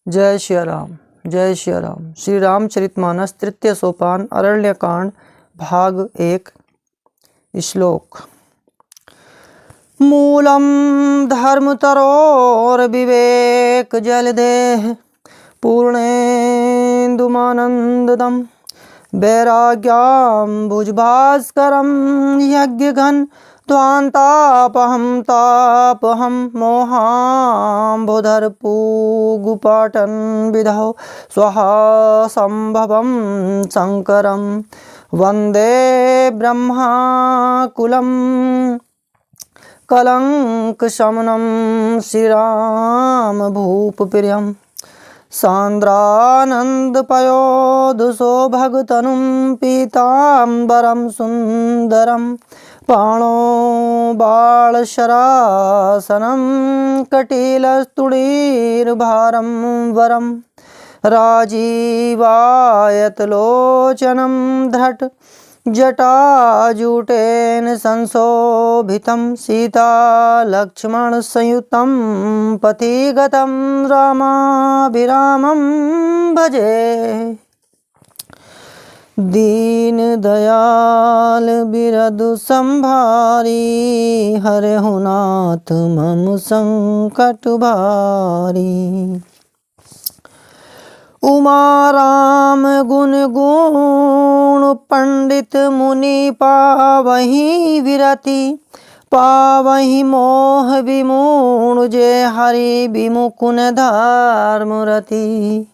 जय श्री राम, जय श्री राम। श्री रामचरितमानस तृतीय सोपान अरण्यकांड भाग 1। श्लोक। मूलम धर्मतरोर्विवेक जलदेह पूर्णेन्दुमानन्ददं वैराग्याम्बुजभास्करं यज्ञघन ध्वान्तापहं तापहं मोहाम्बुधरपूगुपाटन विधौ स्वहासंभवं शङ्करं वन्दे ब्रह्माकुलं कलङ्कशमनं श्रीरामभूपप्रियं सान्द्रानन्दपयोधुसौभगतनुं पीताम्बरं सुन्दरं पाणो बालशरासनं कटिलस्तुणीर्भारं वरं राजीवायतलोचनं धट जटाजूटेन संशोभितं सीतालक्ष्मणसंयुतं पथिगतं रामाभिरामं भजे। दीनदयाल बिरदु संभारी हरहु नाथ मम संकट भारी। उमा राम गुण गुण पंडित मुनि पावहि विरति पावहि मोह विमूढ़ जे हरि विमुकुन धर्मरति।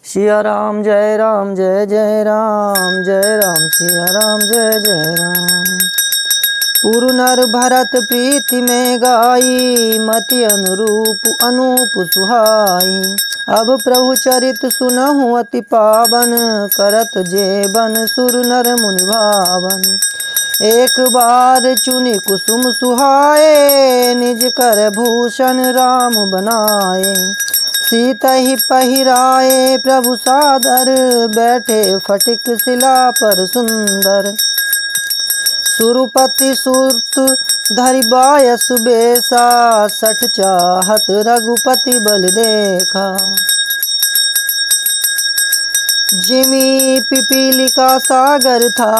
सिया राम जय राम जय जय राम जय राम सिया राम जय जय राम। पुरु नर भरत प्रीति में गाई मति अनुरूप अनूप सुहाई। अब प्रभु चरित सुनहु अति पावन करत जेबन सुर नर मुनि भावन। एक बार चुनि कुसुम सुहाए निज कर भूषण राम बनाए। सीता ही पहिराए प्रभु सादर बैठे फटिक शिला पर सुंदर। सुरपति सुरत धरि बायस बेसा सठ चाहत रघुपति बल देखा। जिमी पिपीलिका सागर था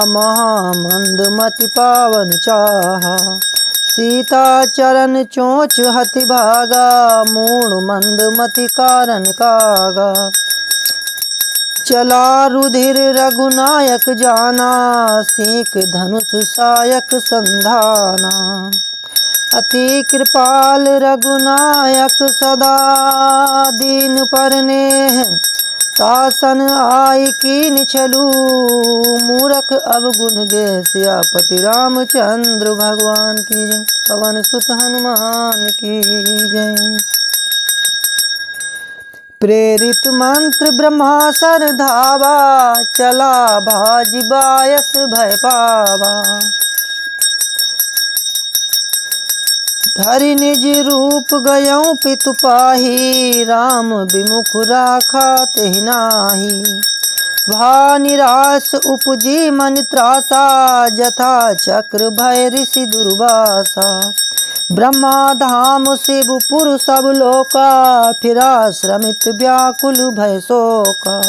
महामंद मति पावन चाहा। सीता चरण चोंच हति भागा मूढ़ मंद मति कारण कागा। चला रुधिर रघुनायक जाना सीख धनुष सायक संधाना। अति कृपाल रघुनायक सदा दीन पर नेह तासन आई कीन छलू। मूरख अवगुण गे सियापति रामचंद्र भगवान की जय। पवन सुत हनुमान की जय। प्रेरित मंत्र ब्रह्मासर धावा चला भाजी बायस भय पावा। धरि निज रूप गयऊं पितु पाही राम विमुख राखा तेहि नाही। भा निराश उपजी मन त्रासा जथा चक्र भय ऋषि दुर्वासा। ब्रह्मा धाम शिवपुर सब लोका फिरा श्रमित व्याकुल भय शोका।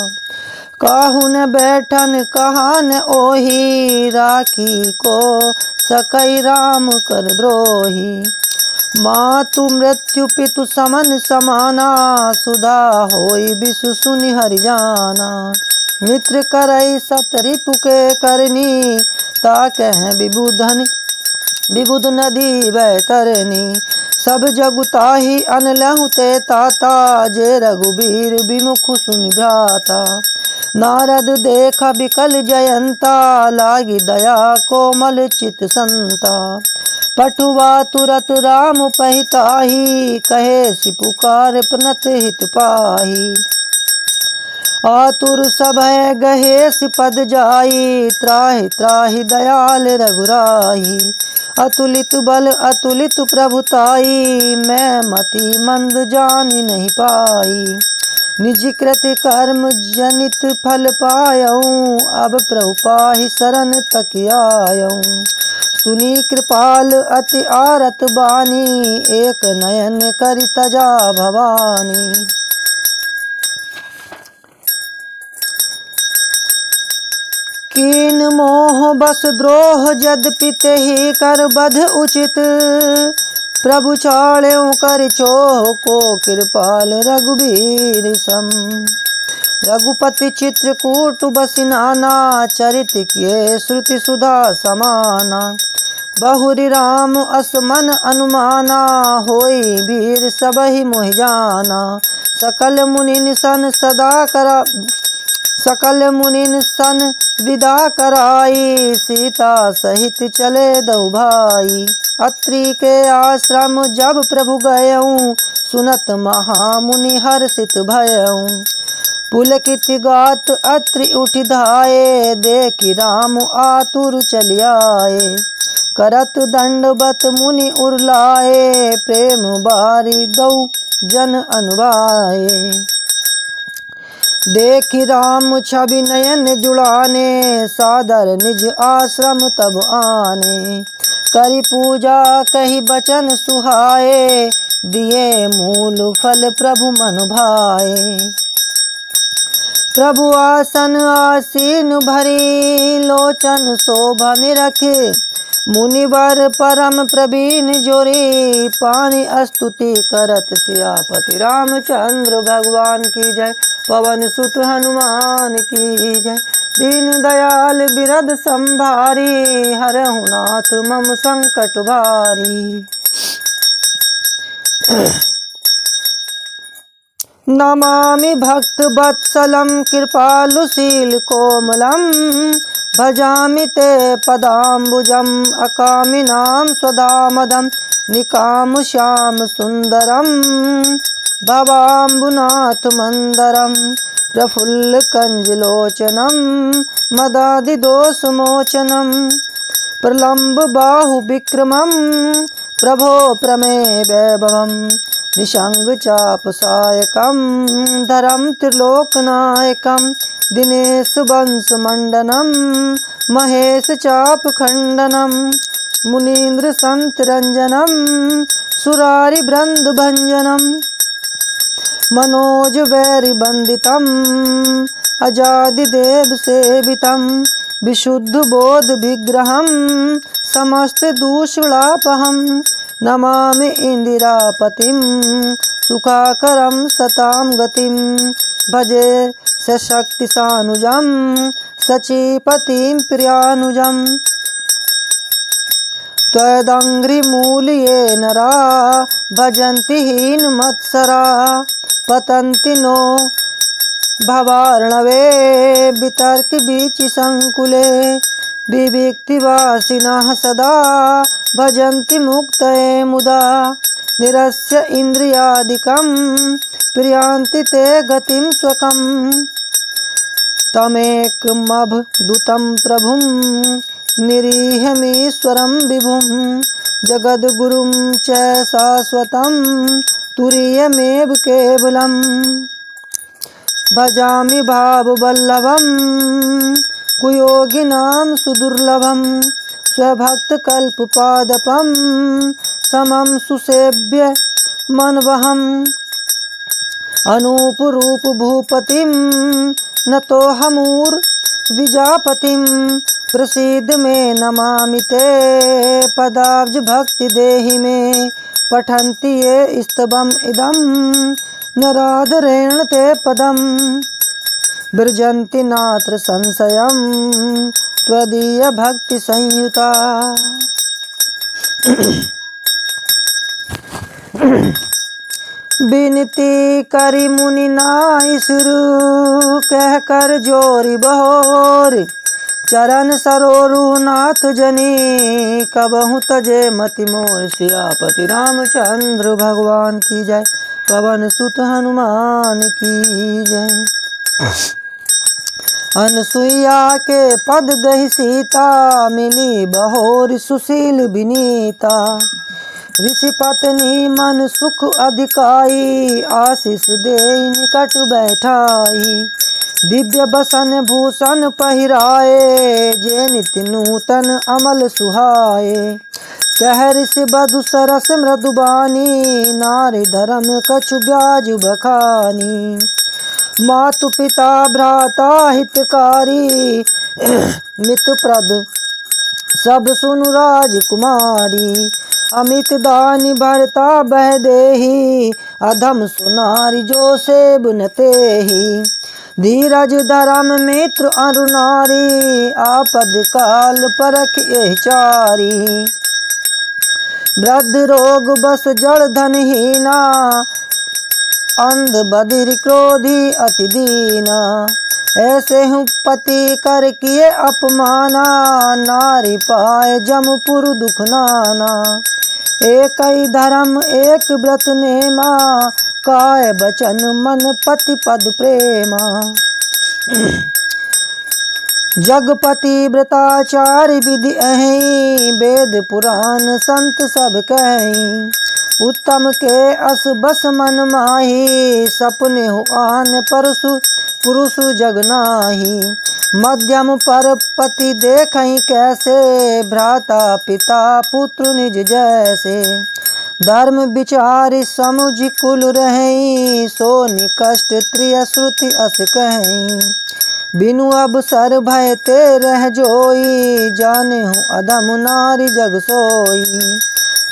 काहू न बैठन कहा न ओही राखी को सकई राम कर द्रोही। मातु मृत्यु पितु समन समाना सुधा होई विषु सुनि हरि जाना। मित्र करई सत रिपु के करनी ता कह विबुध नदी बैतरनी। सब जगुताही अनलहु ते ताता जे रघुबीर विमुख सुनि भ्राता। नारद देख बिकल जयंता लागी दया कोमल चित संता। पटुआ तुरत राम पहिताही कहे सि पुकार प्रणत हित पाही। आतुर सभय गहे सि पद जाई त्राहि त्राहि दयाल रघुराही। अतुलित बल अतुलित प्रभुताई मैं मति मंद जानि नहीं पाई। निज कृत कर्म जनित फल पायऊं अब प्रभु पाहि शरण तक आयऊं। सुनी कृपाल अति आरत बानी एक नयन करि तजा भवानी। कीन मोह बस द्रोह यद्यपि तेहि कर बध उचित। प्रभु चाल्यों कर चोह को कृपाल रघुबीर सम। रघुपति चित्रकूट बसि नाना चरित किए श्रुति सुधा समाना। बहुरी राम असमन अनुमाना होई वीर सबहि मोहि जाना। सकल मुनिन सन विदा कराई सीता सहित चले दो भाई। अत्रि के आश्रम जब प्रभु गयऊँ सुनत महामुनि हर्षित भयऊँ। पुलकित गात अत्रि उठ धाये देखि राम आतुर चलियाए। करत दंडवत मुनि उरलाए प्रेम बारी दौ जन अनुभाए। देखि राम छवि नयन जुड़ाने सादर निज आश्रम तब आने। करि पूजा कही बचन सुहाए दिए मूल फल प्रभु मन भाए। प्रभु आसन आसीन भरी लोचन शोभा निरखे। मुनिवर परम प्रवीण जोरी पानी स्तुति करत सियापति रामचंद्र भगवान की जय। पवन सुत हनुमान की जय। दीन दयाल बिरद संभारी हरहु नाथ मम संकट भारी। नमामि भक्त वत्सलं कृपालुशील कोमलं। भजामि ते पदाम्बुजम् अकामिनां स्वदामदं। निकाम श्याम सुंदरम भवाम्बुनाथ मंदरम। प्रफुल्ल कंजलोचनम मदादि दोष मोचनम। प्रलम्ब बाहु विक्रमं प्रभो प्रमेय वैभवम्। निशंग चाप सायकम धरम त्रिलोकनायकम। दिनेश वंश मंडनम महेश चाप खंडनम। मुनीन्द्र संत रंजनम सुरारि बृंद भंजनम। मनोज वैरि बंदितम अजादि देव सेवितम। विशुद्ध बोध विग्रहम समस्त दूषणापहम। नमामि इंदिरापतिम सुखाकरम सताम गतिम। भजे सशक्ति सानुजम सचीपतिम प्रियानुजम। त्वदङ्घ्रिमूले नरा भजन्ति हीन मत्सरा। पतन्ति नो भवार्णवे वितर्क बीचि संकुले। विविक्तिवासिनः सदा भजन्ति मुक्तये मुदा। निरस्य इन्द्रियादिकं प्रियान्ति ते गतिं स्वकं। तमेकमवधूतं प्रभुं निरीहमीश्वरं विभुं। जगद्गुरुं च शाश्वतं तुरीयमेव केवलम्। भजामि भाववल्लभं कुयोगिनां सुदुर्लभं। स्वभक्तकल्पपादपं समं सुसेव्य मनवहम्। अनूपरूप भूपतिं नतोऽहमूर विजापतिं। प्रसीद मे नमामि ते पदाब्ज भक्ति देहि मे। पठन्ति ये स्तवम् इदं नरादरेण ते पदम्। विरजन्ति नात्र संशयं त्वदीय भक्ति संयुता। बिनती करि मुनि नाइ सुरु कह कर जोरी बहोर। चरण सरोरु नाथ जनी कबहु तजे मति मोर। सियापति रामचंद्र भगवान की जय। पवन सुत हनुमान की जय। अनसुईया के पद गहि सीता मिली बहोर सुशील विनीता। ऋषि पत्नी मन सुख अधिकाई आशीष देहि निकट बैठाई। दिव्य बसन भूषण पहिराए जे नित्य नूतन अमल सुहाए। कह ऋषि बधु सरस मृदुबानी नारी धर्म कछु ब्याज बखानी। मातु पिता भ्राता हितकारी, मित्र प्रद सब सुनु राजकुमारी। अमित दानि भरता बह देहि, अधम सुनारी जो सेब न तेहि। धीरज धर्म मित्र अरु नारी, आपद काल परख एहि चारी। वृद्ध रोग बस जड़ धन हीना, अंध बधिर क्रोधी अति दीना। ऐसे हूँ पति कर किए अपमाना, नारी पाए जमपुर दुख नाना। एक ही धर्म एक व्रत नेमा, काय बचन मन पति पद प्रेमा। जगपति व्रताचार्य विधि अहि, वेद पुराण संत सब कहीं। उत्तम के अस बस मन माही, सपने हो आन परसु पुरुष जग नाही। मध्यम पर पति देखहि कैसे, भ्राता पिता पुत्र निज जैसे। धर्म विचारि समुझ कुल रहीं, सो निकष्ट त्रिय श्रुति अस कहीं। बिनु अवसर भय ते रह जोई, जाने हूँ अधम नारी जग सोई।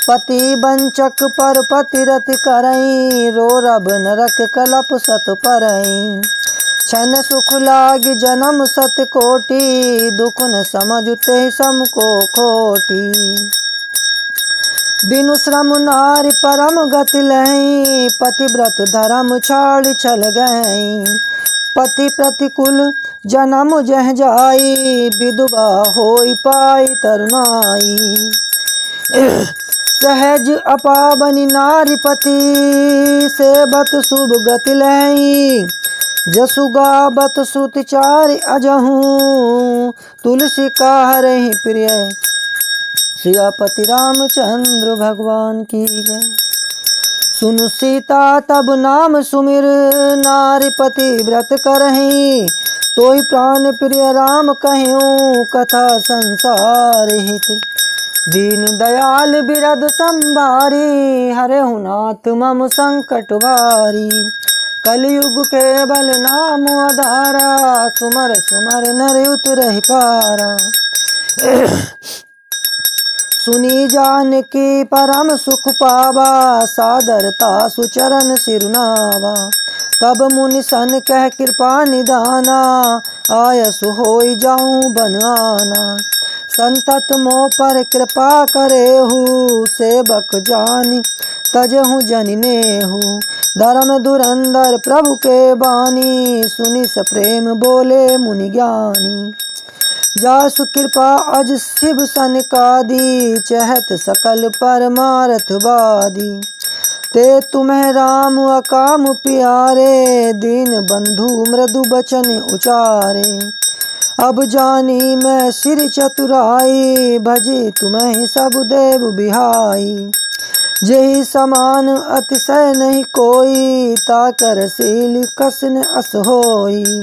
पति वंचक पर पति रति करई, रो रब नरक कलप सत परई। क्षण सुख लाग जन्म सत कोटि, दुख न समझते सम को खोटी। बिनु श्रम नारी परम गति लहीं, पतिव्रत धर्म छाड़ छल गई। पति प्रतिकूल जन्म जह जाई, विधवा होई पाई तरुणाई। सहज अपावनी नारी पति, सेवत शुभ गति लहीं। जसु गावत श्रुति चारि अजहूँ, तुलसी का हरहि प्रिय। सियापति रामचंद्र भगवान की जय। सुनु सीता तब नाम सुमिर, नारीपति व्रत करहीं। तोहि प्राण प्रिय राम कह्यूँ, कथा संसार हित। दीन दयाल बिरद संभारी, हरहु नाथ मम संकट भारी। कलयुग केवल नाम आधारा, सुमर सुमर नर उतरहि पारा। सुनी जानकी परम सुख पावा, सादरता सुचरण सिरुनावा। तब मुनि सन कह कृपा निदाना, आयसु होई जाऊं बन आना। संतत मोह पर कृपा करेहु, सेवक जानि तजहु जनि नेहु। धर्म धुरंधर प्रभु के बानी, सुनि सप्रेम बोले मुनि ज्ञानी। जासु कृपा अज शिव सनकादि, चहत सकल परमारथ वादी। ते तुम्हें राम अकाम प्यारे, दीन बंधु मृदु बचन उचारे। अब जानी मैं सिर चतुराई, भजी तुम्हें सब देव बिहाई। जेहि समान अतिशय नहीं कोई, ताकर शील कसन अस होई।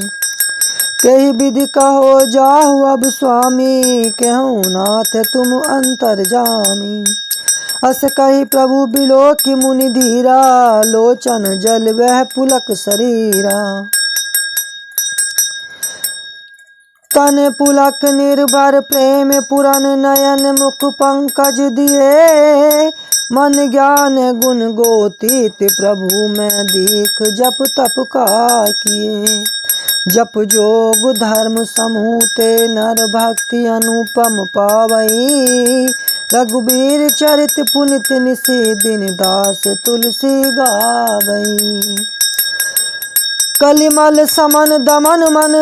कही विधि कहो जाहु अब स्वामी, कहूँ नाथ तुम अंतर्जामी। अस कही प्रभु बिलो की मुनि धीरा, लोचन जल वह पुलक शरीरा। तन पुलक निर्भर प्रेम पुरन, नयन मुख पंकज दिए। मन ज्ञान गुण गोतीत प्रभु में दीख, जप तप का किए। जप जोग धर्म समूह ते, नर भक्ति अनुपम पावई। रघुबीर चरित पुनित निसी, दिन दास तुलसी गावई। कलिमल समन दमन मन,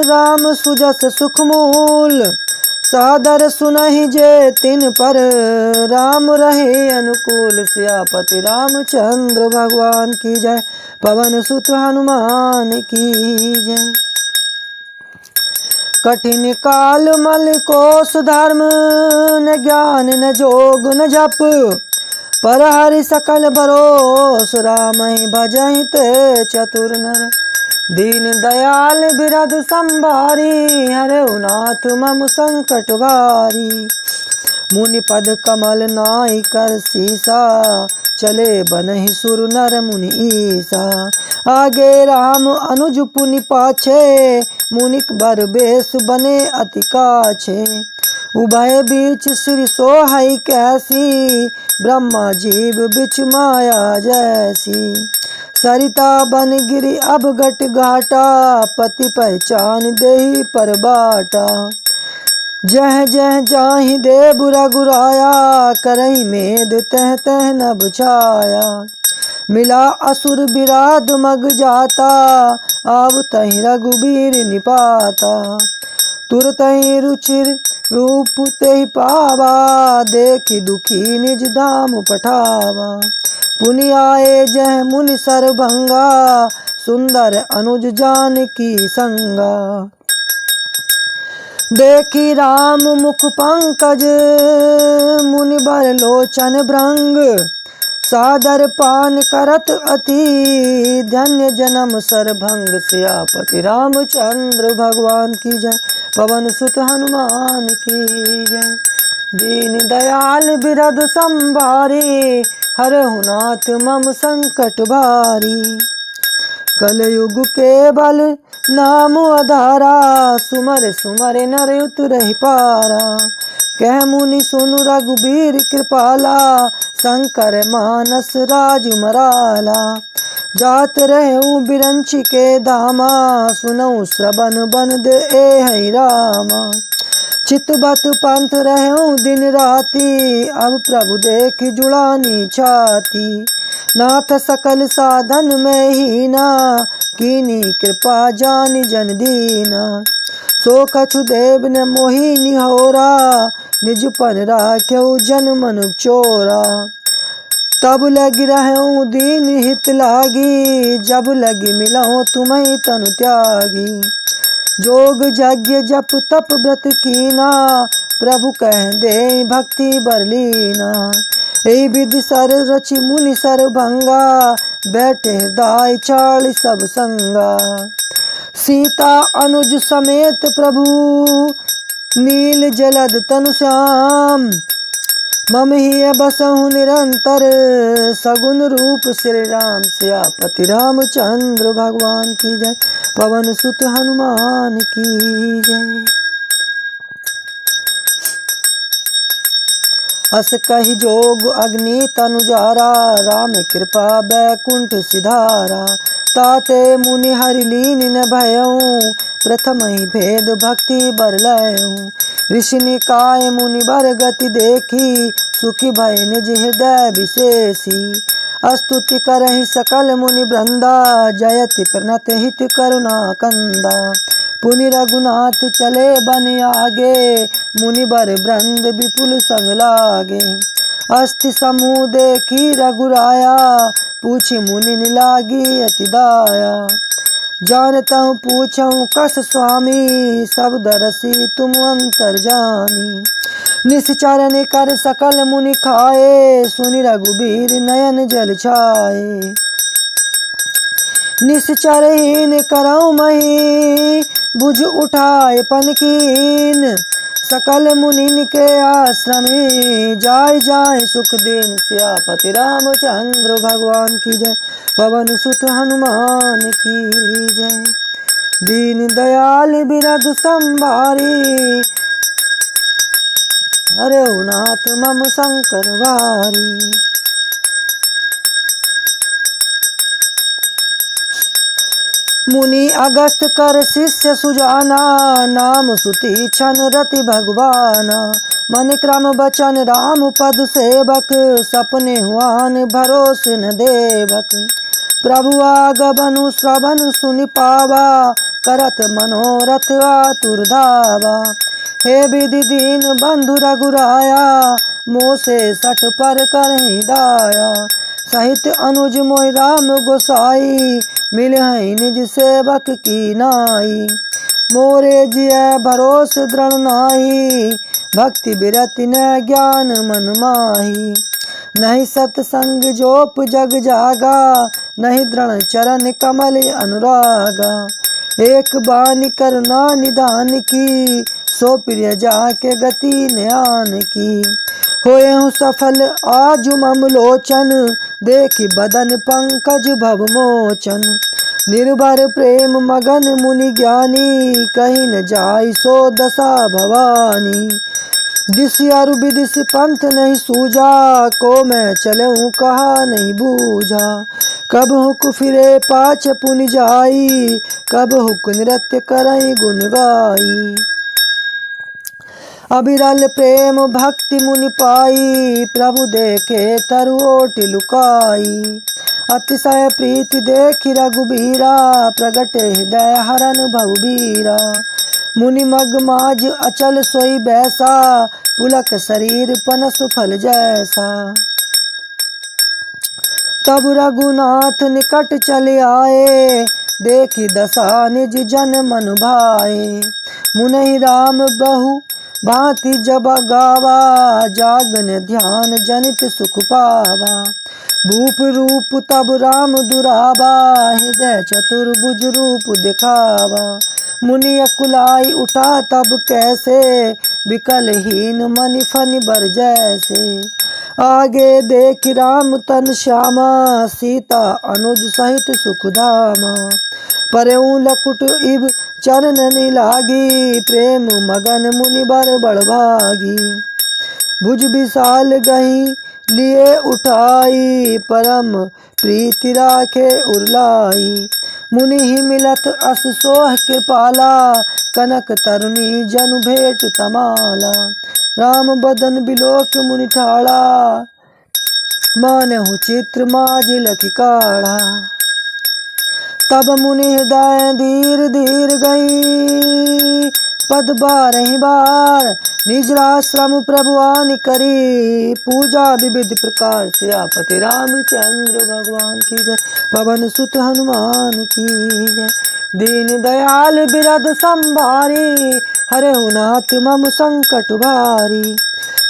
राम सुजस सुख मूल। सादर सुनहि जे तिन पर, राम रहे अनुकूल। सियापति रामचंद्र भगवान की जय, पवन सुत हनुमान की जय। कठिन काल मल कोस धर्म, न ज्ञान न जोग न जप। पर हरि सकल भरोस, राम ही भजहि ते चतुर नर। दीन दयाल बिरद संभारी, हरहु नाथ मम संकट भारी। मुनि पद कमल नाई कर सीसा, चले बनहि सुर नर मुनि ईसा। आगे राम अनुज पुनि पाछे, मुनिक बर बेस बने अति काछे। उभय बीच श्री सोहई कैसी, ब्रह्मा जीव बिच माया जैसी। सरिता बन गिरी अब घट घाटा, पति पहचान देहि पर बाटा। जह जह जाहि देव रघुराया, करहि मेद तह तह न बुझाया। मिला असुर बिराद मग जाता, आव तहि रघुबीर निपाता। तुरतहि रुचिर रूप तेहि पावा, देखि दुखी निज धाम पठावा। पुनि आए जह मुनि सरभंगा, सुंदर अनुज जानकी संगा। देखी राम मुख पंकज, मुनि बर लोचन भृंग। सादर पान करत अति, धन्य जन्म सरभंग। सियापति रामचंद्र भगवान की जय, पवन सुत हनुमान की जय। दीन दयाल बिरध संभारी, हरहु नाथ मम संकट भारी। कलयुग के बल नाम आधारा, सुमर सुमर नर उतरहि पारा। कह मुनि सुनु रघुबीर कृपाला, शंकर मानस राज मराला। जात रहूं बिरंची के धामा, सुनऊ श्रवण बन दे एहि रामा। चितबत पंथ रहूं दिन राति, अब प्रभु देख जुड़ानी छाती। नाथ सकल साधन में हीना, कीनी कृपा जानि जन दीना। सो कछु देव न मोहि निहोरा, निज पन राख्यऊ जन मन चोरा। तब लगी रहूं दीन हित लागी, जब लगी मिलऊं तुम्हें तनु त्यागी। जोग यज्ञ जप तप व्रत कीना, प्रभु कह दे भक्ति बरलीना। एहि विधि सर रचि मुनि सरभंगा, बैठे हृदय चाल सब संगा। सीता अनुज समेत प्रभु, नील जलद तनु श्याम। मम ही बसहु निरंतर, सगुन रूप श्री राम। सियापति रामचंद्र भगवान की जय, पवन सुत हनुमान की जय। अस कहि जोग अग्नि तनु जारा, राम कृपा बैकुंठ सिधारा। ताते मुनि हरि लीन न भयऊं, प्रथम ही भेद भक्ति बर लयऊं। ऋषि निकाय मुनि बर गति देखी, सुखी भय निज हृदय विशेषी। स्तुति करहि सकल मुनि वृंदा, जयति प्रणत हित करुणा कंदा। पुनि रघुनाथ चले बन आगे, मुनि बर वृंद विपुल संग लागे। अस्थि समूह देखी रघुराया, पूछी मुनि लागी अति दाया। जानतहु पूछऊं कस स्वामी, सब दरसी तुम अंतर्जामी। निश्चरण कर सकल मुनि खाए, सुनि रघुबीर नयन जल छाए। निश्चरहीन करऊं मही, बुझ उठाए पनकीन। सकल मुनिन के आश्रमी, जाय जाय सुख देन। सियापति रामचंद्र भगवान की जय, पवन सुत हनुमान की जय। दीन दयाल बिरध संभारी, हरहु नाथ मम संकर भारी। मुनि अगस्त कर शिष्य सुजाना, नाम सुति छन रति भगवाना। मन क्रम बचन राम पद सेवक, सपने हुआन भरोस न देवक। प्रभु आगमनु श्रवण सुनि पावा, करत मनोरथ आतुर धावा। हे विधि दीन बंधु रघुराया, मोह से सठ पर करहि दाया। सहित अनुज मोहि राम गोसाई, मिलहि निज सेवक की नाई। मोरे जिय भरोस दृढ़ नाही, भक्ति बिरति न ज्ञान मन माही। नहीं सतसंग जोप जग जागा, नहीं दृढ़ चरण कमल अनुरागा। एक बानी करुणा निधान की, सो प्रिय जाके गति नयान की। होए हूँ सफल आजु मम लोचन, देखि बदन पंकज भव मोचन। निर्भर प्रेम मगन मुनि ज्ञानी, कहीं न जाय सो दशा भवानी। दिस अरु विदिश पंथ नहीं सूझा, को मैं चलऊँ कहा नहीं बूझा। कब हुक फिरे पाछ पुनि जाई, कब हुक नृत्य करई गुण गाई। अविरल प्रेम भक्ति मुनि पाई, प्रभु देखे तरु ओटि लुकाई। अतिशय प्रीति देखि रघुबीरा, प्रगटे हृदय हरन भवबीरा। मुनि मग माज अचल सोई बैसा, पुलक शरीर पनस फल जैसा। तब रघुनाथ निकट चले आए, देखी दशा निज जन मन भाए। मुनि राम बहु भांति जब गावा, जागन ध्यान जनित सुख पावा। भूप रूप तब राम दुरावा, हृदय चतुर्भुज रूप दिखावा। मुनि अकुलाई उठा तब कैसे, विकलहीन मनि फनि बर जैसे। आगे देख राम तन श्यामा, सीता अनुज सहित सुखधामा। परऊ लकुट इब चरणनि लागी, प्रेम मगन मुनि बर बड़भागी। भुज विशाल गही लिए उठाई, परम प्रीति राखे उरलाई। मुनि ही मिलत अस सोह कृपाला, कनक तरुणी जनु भेट तमाला। राम बदन बिलोक मुनि ठाड़ा, मानहु चित्र माज लखि काढ़ा। तब मुनि हृदय धीर धीर गई, पद बारहि बार निजराश्रम प्रभु आनि करी। पूजा विविध प्रकार से आपति रामचंद्र भगवान की जय। पवन सुत हनुमान की जय। दीन दयाल बिरद संभारी, हरहु नाथ मम संकट भारी।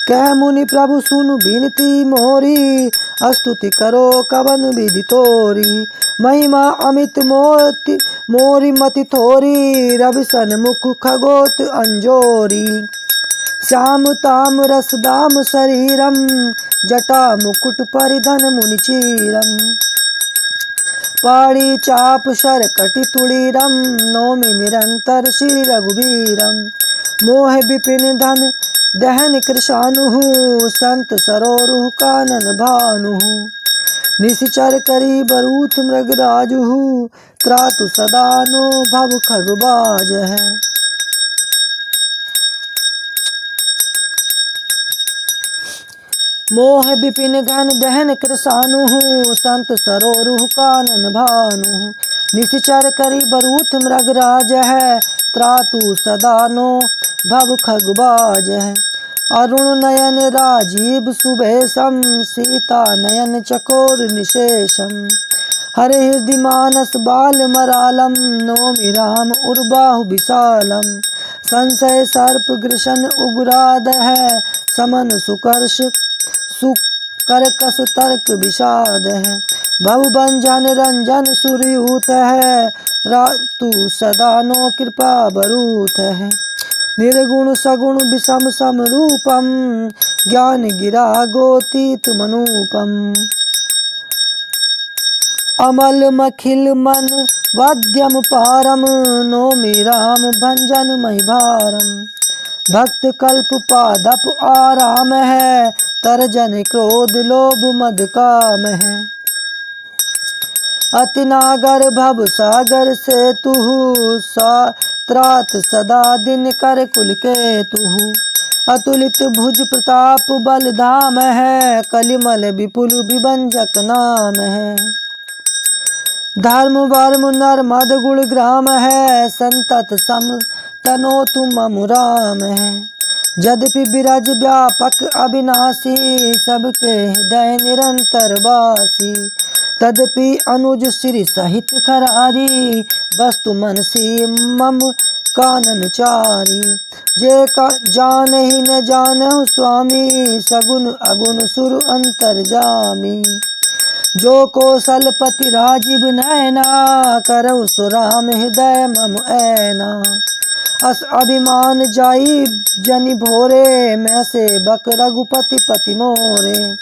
कह मुनि प्रभु सुनु बिनती मोरी, स्तुति करो कवन विधि तोरी। महिमा अमित मोरी मति थोरी, रवि सन्मुख खगोत अंजोरी। श्याम ताम रस दाम शरीरम, जटा मुकुट परिधन मुनि चीरम। पाड़ी चाप शर कटि तुड़ीरम, नौमि निरंतर श्री रघुबीरम। मोह विपिन धन दहन कृशानु, संत सरोरुह कानन भानु। निशिचर करी बरूथ मृगराजु, त्रातु सदा नो भव खगबाज है। मोह विपिन घन दहन कृशानु, संत सरोरुह कानन भानु। निशिचर करी बरूथ मृगराज है, त्रातु सदा नो भव खगबाज है। अरुण नयन राजीव सुबेशम, सीता नयन चकोर निशेषम। हरे हृदय मानस बाल मरालम, नौमि राम उर्बाहु विशालम। संशय सर्प ग्रसन उग्राद है, समन सुकर्ष सुकरकस तर्क विषाद है। भव बंजन रंजन सुरयूत है, रातु सदा नो कृपा बरूत है। निर्गुण सगुण विषम सम रूपम, ज्ञान गिरा गोतीत मनूपम। अमल मखिल मन वाद्यम पारम, नौमि राम भंजन महि भारम। भक्त कल्प पादप आराम है, तरजन क्रोध लोभ मद काम है। अति नागर भव सागर से तुहु, त्रात सदा दिन कर कुल के तुहु। अतुलित भुज प्रताप बल धाम है, कलिमल विपुल विभंजक नाम है। धर्म वर्म नर मद गुण ग्राम है, संतत सम तनो तुम राम है। यद्यपि बिरज व्यापक अविनाशी, सबके हृदय निरंतर वासी। तदपि अनुज श्री सहित खरारी, वस्तु मन सी मम कानन चारी। जे का जान ही न जानहु स्वामी, सगुन अगुन सुर अंतर जामी। जो कौशलपति राजीव नैना, करहु सुराम हृदय मम ऐना। अस अभिमान जाई जनि भोरे, मैं से बक रघुपति पति मोरे।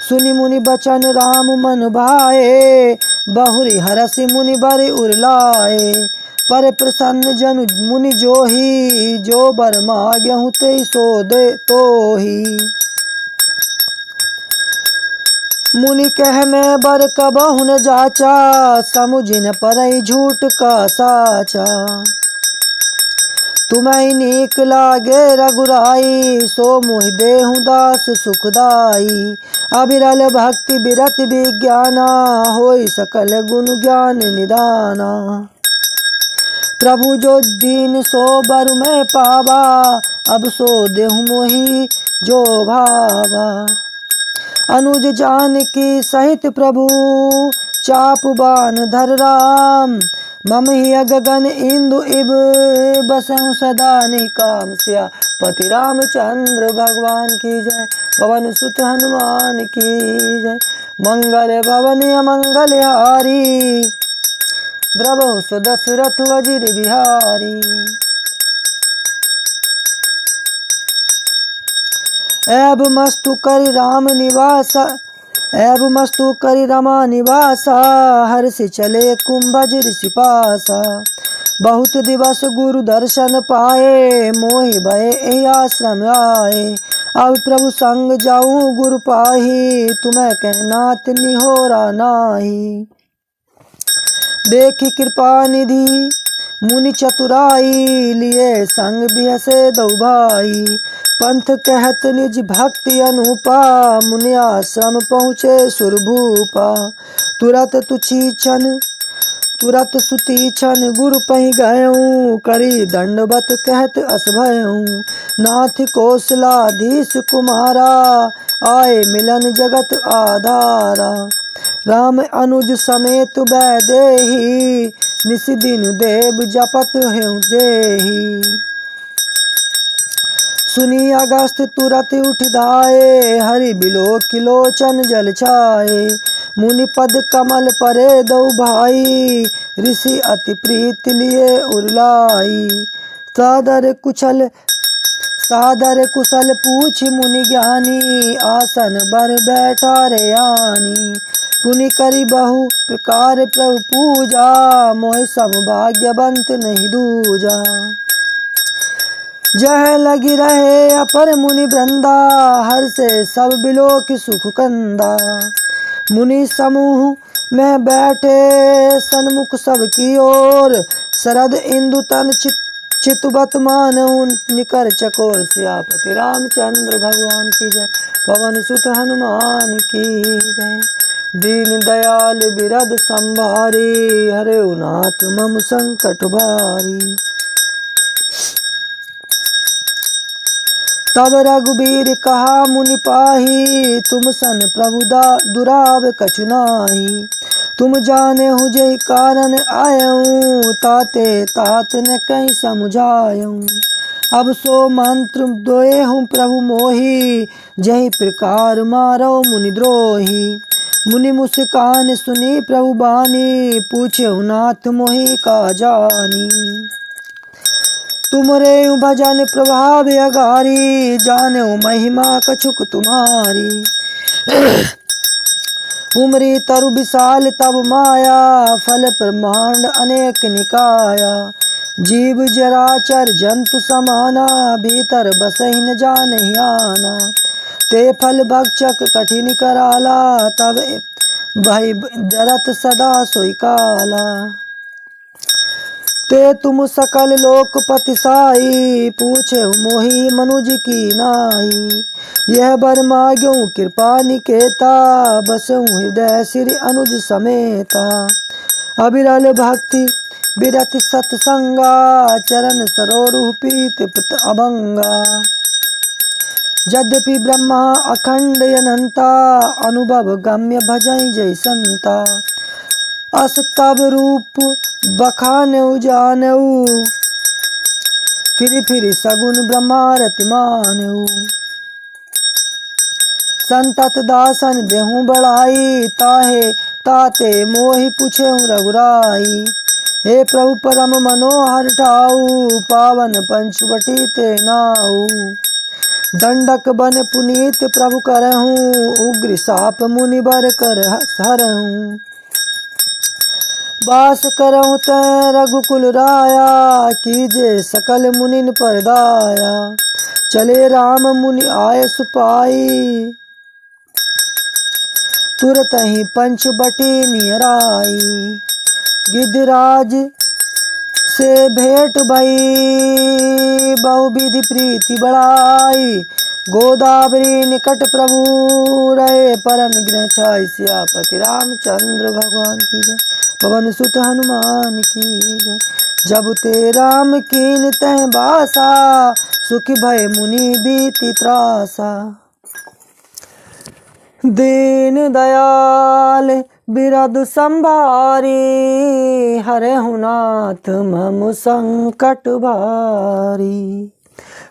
सुनि मुनि बचन राम मन भाए, बहुरी हरसि मुनि बर उरलाए। पर प्रसन्न जनु मुनि जोही, जो बर माग्यहु ते सो दे तोही। मुनि कह मैं बर कबहु न जाचा, समुझ न परई झूठ का साचा। तुम्हें नीक लागे रघुराई, सो मोहि देहु दास सुखदाई। अविरल भक्ति बिरत विज्ञाना, होई सकल गुण ज्ञान निदाना। प्रभु जो दीन सो बर में पावा, अब सो देहु मोहि जो भावा। अनुज जानकी सहित प्रभु, चाप बान धर राम। मम हिय गगन इंदु इब, बसहु सदा निकाम। सियापति रामचंद्र भगवान की जय, पवन सुत हनुमान की जय। मंगल भवन अमंगल हारी, द्रवहु सो दशरथ वज्र बिहारी। ऐब मस्तु करि राम निवासा, ऐब मस्तु करि रमा निवासा। हर्षि चले कुंभज ऋषि पासा। बहुत दिवस गुरु दर्शन पाए, मोहि भय एहि आश्रम आए। अब प्रभु संग जाऊं गुरु पाही, तुम्हें कहनात निहोरा नाही। देखी कृपा निधि मुनि चतुराई, लिए संग बिहसे दो भाई। पंथ कहत निज भक्ति अनुपा, मुनि आश्रम पहुँचे सुरभूपा। तुरत सुती छन गुरु पहि गयऊँ, करी दंडवत कहत अस भयऊँ। नाथ कौशलाधीश कुमारा, आए मिलन जगत आधारा। राम अनुज समेत वैदेही, निस दिन देव जपत हैं जेही। सुनी अगस्त तुरत उठ धाये, हरि बिलो किलोचन जल छाए। मुनि पद कमल परे दो भाई, ऋषि अति प्रीति लिए उरलाई। सादर कुशल पूछ मुनि ज्ञानी, आसन बर बैठा रे आनी। पुनि करी बहु प्रकार प्रभु पूजा, मोहि सम भाग्यवंत नहीं दूजा। जह लगी रहे अपर मुनि वृंदा, हर से सब बिलो की सुख कंदा। मुनि समूह में बैठे सन्मुख सब की ओर, शरद इंदु तन चितवत मानहु निकर चकोर। सियापति रामचंद्र भगवान की जय, पवन सुत हनुमान की जय। दीन दयाल बिरद संभारी, हरेउ नाथ मम संकट भारी। तब रघुबीर कहा मुनि पाही, तुम सन प्रभु दुराव कछु नाहि। तुम जाने हु जहि कारण आयऊँ, ताते तात न कहीं समझायूँ। अब सो मंत्र दोए हूँ प्रभु मोहि, जहि प्रकार मारो मुनि द्रोही। मुनि मुस्कान सुनी प्रभु बानी, पूछे नाथ मोहि का जानी। तुमरे भजन प्रभाव अगारी, जाने महिमा कछुक तुम्हारी। उमरी तरु विशाल तब माया, फल ब्रह्मांड अनेक निकाया। जीव जराचर जंतु समाना, भीतर बसहि न जानहि आना। ते फल भक्षक कठिन कराला, तब भय जरत सदा सोई काला। ते तुम सकल लोकपति साई, पूछे मोहि मनुज की नाई। यह बर माग्यों कृपा निकेता, बसऊँ हृदय श्री अनुज समेता। अविरल भक्ति बिरत सत्संगा, चरण सरोरुह प्रीत अभंगा। यद्यपि ब्रह्मा अखंड अनंता, अनुभव गम्य भजई जय संता। अस तब रूप बखानऊ जानऊ, फिर सगुन ब्रह्मारति मानऊ। संतत दासन देहूँ बढ़ाई, ताहे ताते मोहि पूछेहूँ रघुराई। हे प्रभु परम मनोहर ठाऊ, पावन पंचवटी ते नाऊ। दंडक बन पुनीत प्रभु करहूँ, उग्र साप मुनि बर कर हरहूँ। वास करहूँ तै रघुकुल राया, कीजे सकल मुनिन पर दाया। चले राम मुनि आए सुपाई, तुरत ही पंचवटी नियराई। गिद्धराज से भेंट भई, बहुविधि प्रीति बढ़ाई। गोदावरी निकट प्रभु रहे, परन गृह छाई। सियापति रामचंद्र भगवान की जय, पवन सुत हनुमान की जय। जब ते राम कीन तह बासा, सुख भय मुनि बीति त्रासा। दीन दयाल बिरद संभारी, हरहु नाथ मम संकट भारी।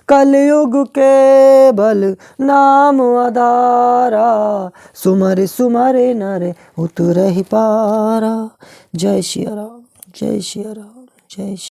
कलयुग के बल नाम आधारा, सुमर सुमर नर उतरहि पारा। जय श्री राम, जय श्री राम, जय श्री